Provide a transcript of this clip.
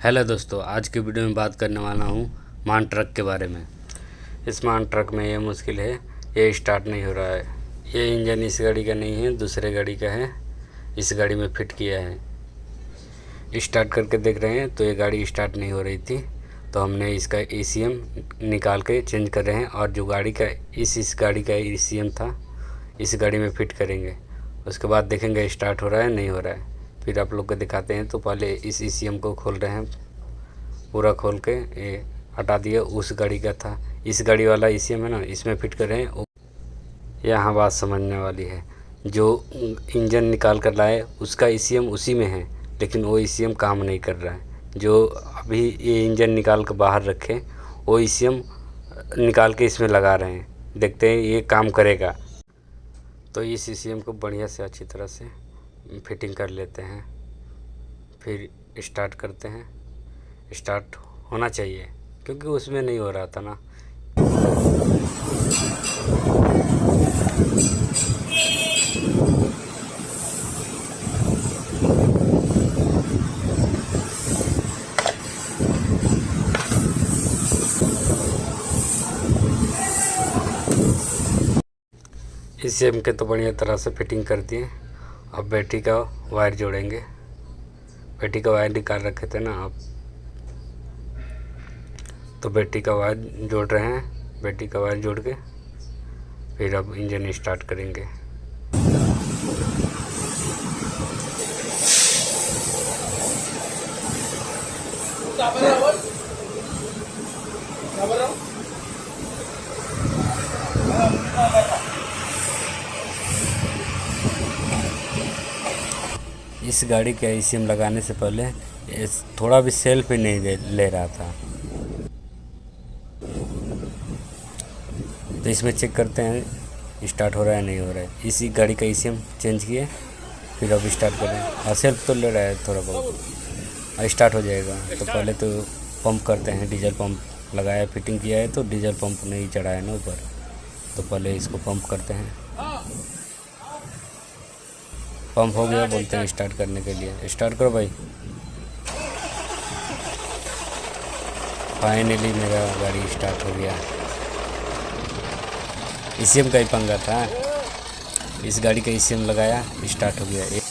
Hello दोस्तों, आज की वीडियो में बात करने वाला हूँ मान ट्रक के बारे में। इस मान ट्रक में ये मुश्किल है, ये स्टार्ट नहीं हो रहा है। ये इंजन इस गाड़ी का नहीं है, दूसरे गाड़ी का है। इस गाड़ी में फिट किया है। स्टार्ट करके देख रहे हैं तो ये गाड़ी स्टार्ट नहीं हो रही थी, तो हमने इसका ECM निकाल के चेंज कर रहे हैं। और जो गाड़ी का इस गाड़ी का ECM था, इस गाड़ी में फिट करेंगे। उसके बाद देखेंगे स्टार्ट हो रहा है नहीं हो रहा है, फिर आप लोग को दिखाते हैं। तो पहले इस ECM को खोल रहे हैं, पूरा खोल के ये हटा दिए। उस गाड़ी का था, इस गाड़ी वाला ECM है ना, इसमें फिट कर रहे हैं। यहाँ बात समझने वाली है, जो इंजन निकाल कर लाए उसका ECM उसी में है, लेकिन वो ECM काम नहीं कर रहा है। जो अभी ये इंजन निकाल कर बाहर रखे, वो ECM निकाल के इसमें लगा रहे हैं। देखते हैं ये काम करेगा। तो इस ECM को बढ़िया से अच्छी तरह से फिटिंग कर लेते हैं, फिर स्टार्ट करते हैं। स्टार्ट होना चाहिए, क्योंकि उसमें नहीं हो रहा था ना। ECM के तो बढ़िया तरह से फिटिंग कर दिए। अब बैटरी का वायर जोड़ेंगे। बैटरी का वायर निकाल रखे थे ना आप, तो बैटरी का वायर जोड़ रहे हैं। बैटरी का वायर जोड़ के फिर अब इंजन स्टार्ट करेंगे। इस गाड़ी का ECM लगाने से पहले थोड़ा भी सेल्फ ही नहीं ले रहा था। तो इसमें चेक करते हैं स्टार्ट हो रहा है नहीं हो रहा है। इसी गाड़ी का ECM चेंज किए, फिर अब स्टार्ट करें। और सेल्फ तो ले रहा है थोड़ा बहुत, स्टार्ट हो जाएगा। तो पहले तो पंप करते हैं। डीजल पंप लगाया, फिटिंग किया है, तो डीजल पंप नहीं चढ़ा है ना ऊपर, तो पहले इसको पंप करते हैं। पंप हो गया, बोलते हैं स्टार्ट करने के लिए। स्टार्ट करो भाई। फाइनली मेरा गाड़ी स्टार्ट हो गया। ECM का ही पंगा था। इस गाड़ी का ECM लगाया, स्टार्ट हो गया।